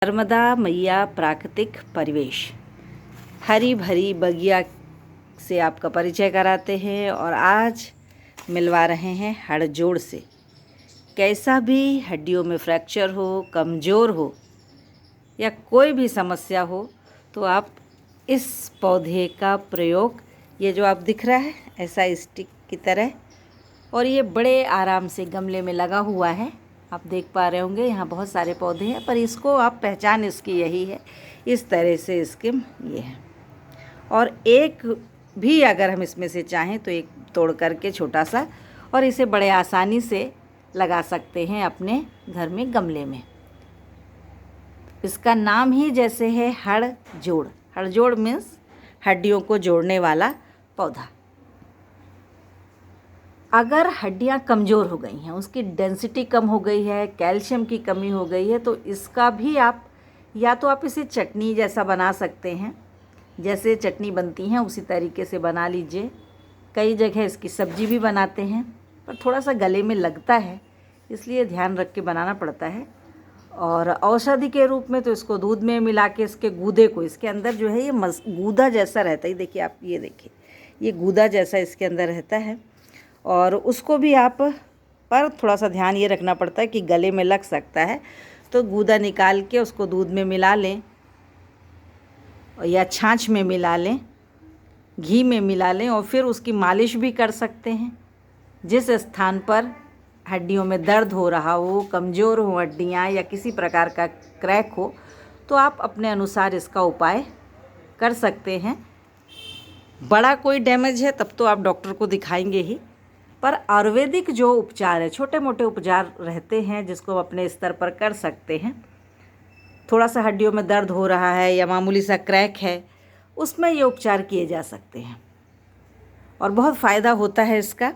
नर्मदा मैया प्राकृतिक परिवेश हरी भरी बगिया से आपका परिचय कराते हैं और आज मिलवा रहे हैं हड़जोड़ से। कैसा भी हड्डियों में फ्रैक्चर हो, कमज़ोर हो या कोई भी समस्या हो तो आप इस पौधे का प्रयोग, ये जो आप दिख रहा है ऐसा स्टिक की तरह, और ये बड़े आराम से गमले में लगा हुआ है। आप देख पा रहे होंगे यहाँ बहुत सारे पौधे हैं, पर इसको आप पहचान इसकी यही है, इस तरह से इसके ये है। और एक भी अगर हम इसमें से चाहें तो एक तोड़ करके छोटा सा, और इसे बड़े आसानी से लगा सकते हैं अपने घर में गमले में। इसका नाम ही जैसे है हड़जोड़। हड़जोड़ मीन्स हड्डियों को जोड़ने वाला पौधा। अगर हड्डियां कमज़ोर हो गई हैं, उसकी डेंसिटी कम हो गई है, कैल्शियम की कमी हो गई है, तो इसका भी आप या तो आप इसे चटनी जैसा बना सकते हैं, जैसे चटनी बनती हैं उसी तरीके से बना लीजिए। कई जगह इसकी सब्जी भी बनाते हैं, पर थोड़ा सा गले में लगता है, इसलिए ध्यान रख के बनाना पड़ता है। और औषधि के रूप में तो इसको दूध में मिला के इसके गूदे को, इसके अंदर जो है ये गूदा जैसा रहता है, देखिए आप ये देखिए, ये गूदा जैसा इसके अंदर रहता है। और उसको भी आप, पर थोड़ा सा ध्यान ये रखना पड़ता है कि गले में लग सकता है, तो गूदा निकाल के उसको दूध में मिला लें या छाछ में मिला लें, घी में मिला लें, और फिर उसकी मालिश भी कर सकते हैं। जिस स्थान पर हड्डियों में दर्द हो रहा हो, कमज़ोर हो हड्डियाँ या किसी प्रकार का क्रैक हो, तो आप अपने अनुसार इसका उपाय कर सकते हैं। बड़ा कोई डैमेज है तब तो आप डॉक्टर को दिखाएंगे ही, पर आयुर्वेदिक जो उपचार है, छोटे मोटे उपचार रहते हैं जिसको अपने स्तर पर कर सकते हैं। थोड़ा सा हड्डियों में दर्द हो रहा है या मामूली सा क्रैक है, उसमें ये उपचार किए जा सकते हैं और बहुत फ़ायदा होता है इसका।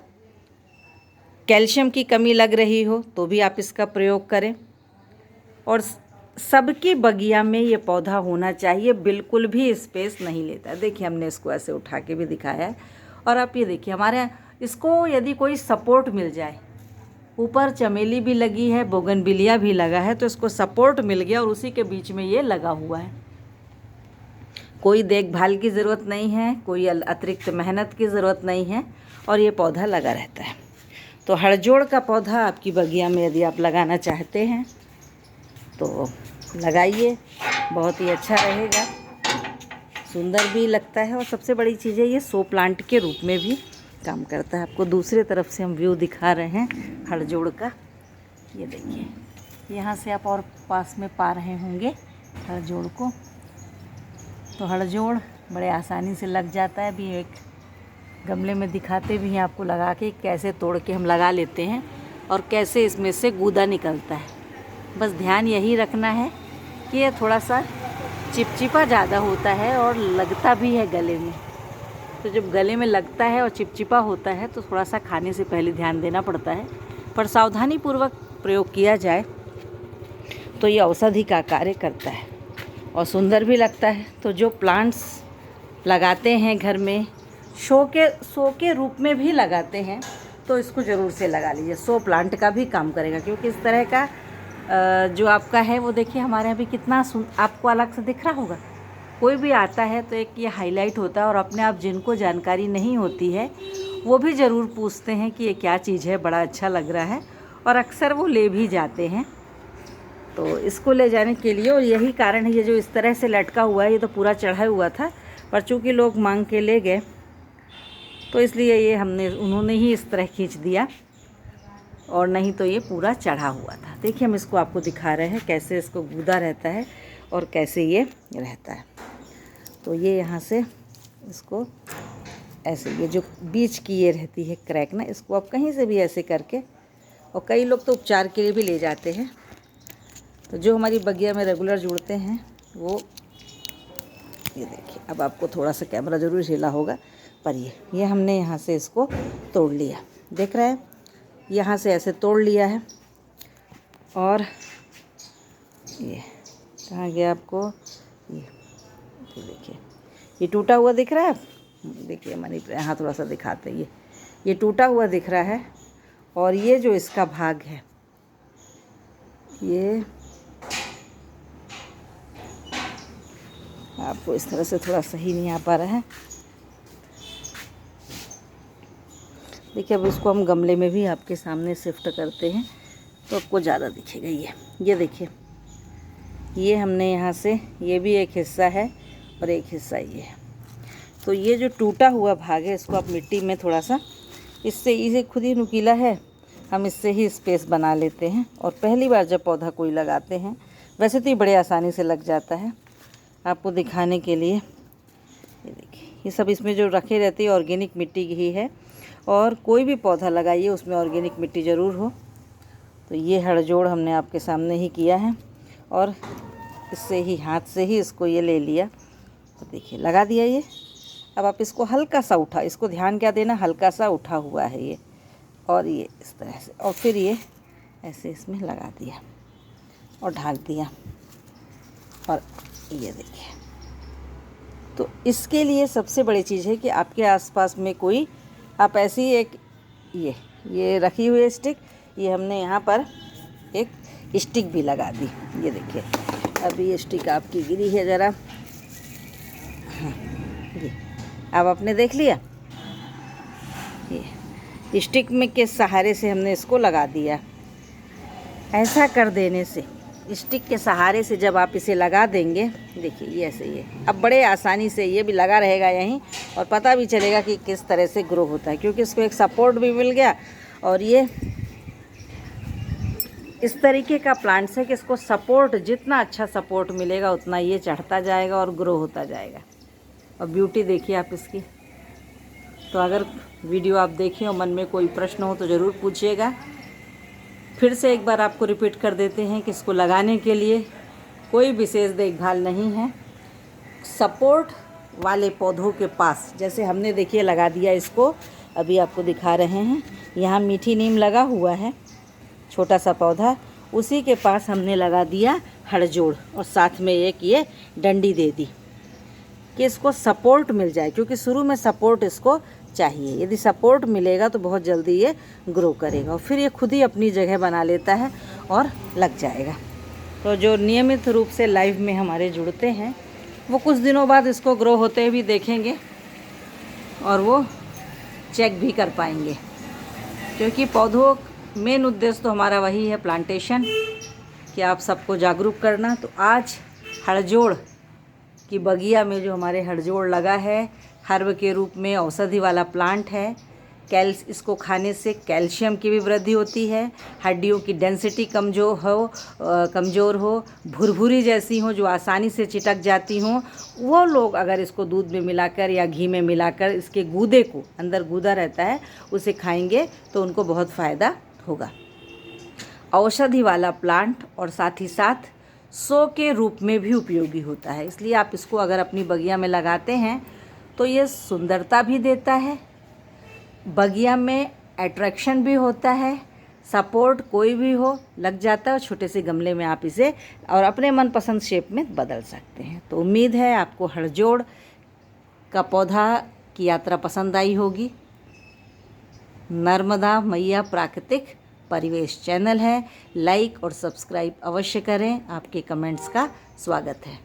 कैल्शियम की कमी लग रही हो तो भी आप इसका प्रयोग करें। और सबकी बगिया में ये पौधा होना चाहिए, बिल्कुल भी स्पेस नहीं लेता। देखिए हमने इसको ऐसे उठा के भी दिखाया है। और आप ये देखिए हमारे इसको यदि कोई सपोर्ट मिल जाए, ऊपर चमेली भी लगी है, बोगनविलिया भी लगा है, तो इसको सपोर्ट मिल गया और उसी के बीच में ये लगा हुआ है। कोई देखभाल की ज़रूरत नहीं है, कोई अतिरिक्त मेहनत की ज़रूरत नहीं है, और ये पौधा लगा रहता है। तो हड़जोड़ का पौधा आपकी बगिया में यदि आप लगाना चाहते हैं तो लगाइए, बहुत ही अच्छा रहेगा, सुंदर भी लगता है, और सबसे बड़ी चीज़ है ये शो प्लांट के रूप में भी काम करता है। आपको दूसरे तरफ से हम व्यू दिखा रहे हैं हड़जोड़ का। ये देखिए यहाँ से आप और पास में पा रहे होंगे हड़जोड़ को। तो हड़जोड़ बड़े आसानी से लग जाता है। अभी एक गमले में दिखाते भी हैं आपको लगा के, कैसे तोड़ के हम लगा लेते हैं और कैसे इसमें से गूदा निकलता है। बस ध्यान यही रखना है कि ये थोड़ा सा चिपचिपा ज़्यादा होता है और लगता भी है गले में। तो जब गले में लगता है और चिपचिपा होता है तो थोड़ा सा खाने से पहले ध्यान देना पड़ता है, पर सावधानी पूर्वक प्रयोग किया जाए तो ये औषधि का कार्य करता है और सुंदर भी लगता है। तो जो प्लांट्स लगाते हैं घर में, शो के रूप में भी लगाते हैं, तो इसको ज़रूर से लगा लीजिए। शो प्लांट का भी काम करेगा, क्योंकि इस तरह का जो आपका है वो देखिए हमारे यहाँ भी कितना आपको अलग से दिख रहा होगा। कोई भी आता है तो एक ये हाईलाइट होता है, और अपने आप जिनको जानकारी नहीं होती है वो भी ज़रूर पूछते हैं कि ये क्या चीज़ है, बड़ा अच्छा लग रहा है, और अक्सर वो ले भी जाते हैं। तो इसको ले जाने के लिए, और यही कारण है ये जो इस तरह से लटका हुआ है, ये तो पूरा चढ़ा हुआ था, पर चूँकि लोग मांग के ले गए तो इसलिए ये उन्होंने ही इस तरह खींच दिया, और नहीं तो ये पूरा चढ़ा हुआ था। देखिए हम इसको आपको दिखा रहे हैं कैसे इसको गूदा रहता है और कैसे ये रहता है। तो ये यहाँ से इसको ऐसे, ये जो बीच की ये रहती है क्रैक ना, इसको आप कहीं से भी ऐसे करके, और कई लोग तो उपचार के लिए भी ले जाते हैं। तो जो हमारी बगिया में रेगुलर जुड़ते हैं वो, ये देखिए अब आपको थोड़ा सा कैमरा ज़रूर हिला होगा, पर ये हमने यहाँ से इसको तोड़ लिया, देख रहे हैं, यहाँ से ऐसे तोड़ लिया है। और ये कहाँ गया आपको, ये देखिए ये टूटा हुआ दिख रहा है। देखिए मनी यहाँ थोड़ा सा दिखाते हैं, ये टूटा हुआ दिख रहा है, और ये जो इसका भाग है, ये आपको इस तरह से थोड़ा सही नहीं आ पा रहा है। देखिए अब इसको हम गमले में भी आपके सामने शिफ्ट करते हैं तो आपको ज़्यादा दिखेगा। ये देखिए, ये हमने यहाँ से, ये भी एक हिस्सा है और एक हिस्सा ये है। तो ये जो टूटा हुआ भाग है इसको आप मिट्टी में थोड़ा सा, इससे इसे खुद ही नुकीला है, हम इससे ही स्पेस बना लेते हैं। और पहली बार जब पौधा कोई लगाते हैं, वैसे तो ये बड़े आसानी से लग जाता है, आपको दिखाने के लिए ये देखिए, ये सब इसमें जो रखे रहती है ऑर्गेनिक मिट्टी की ही है। और कोई भी पौधा लगाइए उसमें ऑर्गेनिक मिट्टी ज़रूर हो। तो ये हड़जोड़ हमने आपके सामने ही किया है और इससे ही, हाथ से ही इसको ये ले लिया। तो देखिए लगा दिया ये। अब आप इसको हल्का सा उठा, इसको ध्यान क्या देना, हल्का सा उठा हुआ है ये, और ये इस तरह से, और फिर ये ऐसे इसमें लगा दिया और ढाक दिया। और ये देखिए, तो इसके लिए सबसे बड़ी चीज़ है कि आपके आसपास में कोई, आप ऐसी एक ये रखी हुई स्टिक, ये हमने यहाँ पर एक स्टिक भी लगा दी। ये देखिए अभी ये स्टिक आपकी गिरी है ज़रा, हाँ ये अब आपने देख लिया। ये स्टिक में के सहारे से हमने इसको लगा दिया। ऐसा कर देने से, स्टिक के सहारे से जब आप इसे लगा देंगे, देखिए ये ऐसे, ये अब बड़े आसानी से ये भी लगा रहेगा यहीं, और पता भी चलेगा कि किस तरह से ग्रो होता है, क्योंकि इसको एक सपोर्ट भी मिल गया। और ये इस तरीके का प्लांट्स है कि इसको सपोर्ट, जितना अच्छा सपोर्ट मिलेगा उतना ये चढ़ता जाएगा और ग्रो होता जाएगा। और ब्यूटी देखिए आप इसकी। तो अगर वीडियो आप देखें और मन में कोई प्रश्न हो तो ज़रूर पूछिएगा। फिर से एक बार आपको रिपीट कर देते हैं कि इसको लगाने के लिए कोई विशेष देखभाल नहीं है। सपोर्ट वाले पौधों के पास, जैसे हमने देखिए लगा दिया इसको, अभी आपको दिखा रहे हैं, यहाँ मीठी नीम लगा हुआ है, छोटा सा पौधा, उसी के पास हमने लगा दिया हड़जोड़, और साथ में एक ये डंडी दे दी कि इसको सपोर्ट मिल जाए, क्योंकि शुरू में सपोर्ट इसको चाहिए। यदि सपोर्ट मिलेगा तो बहुत जल्दी ये ग्रो करेगा और फिर ये खुद ही अपनी जगह बना लेता है और लग जाएगा। तो जो नियमित रूप से लाइव में हमारे जुड़ते हैं वो कुछ दिनों बाद इसको ग्रो होते भी देखेंगे और वो चेक भी कर पाएंगे, क्योंकि पौधों मेन उद्देश्य तो हमारा वही है, प्लांटेशन, कि आप सबको जागरूक करना। तो आज हड़जोड़ की बगिया में जो हमारे हड़जोड़ लगा है, हर्ब के रूप में औषधि वाला प्लांट है। इसको खाने से कैल्शियम की भी वृद्धि होती है, हड्डियों की डेंसिटी कमज़ोर हो, भुरभुरी जैसी हो जो आसानी से चिटक जाती हों, वो लोग अगर इसको दूध में मिलाकर या घी में मिलाकर इसके गूदे को, अंदर गूदा रहता है, उसे खाएंगे तो उनको बहुत फ़ायदा होगा। औषधि वाला प्लांट और साथ ही साथ शो के रूप में भी उपयोगी होता है, इसलिए आप इसको अगर अपनी बगिया में लगाते हैं तो ये सुंदरता भी देता है, बगिया में अट्रैक्शन भी होता है, सपोर्ट कोई भी हो लग जाता है, और छोटे से गमले में आप इसे और अपने मनपसंद शेप में बदल सकते हैं। तो उम्मीद है आपको हड़जोड़ का पौधा की यात्रा पसंद आई होगी। नर्मदा मैया प्राकृतिक परिवेश चैनल है, लाइक और सब्सक्राइब अवश्य करें, आपके कमेंट्स का स्वागत है।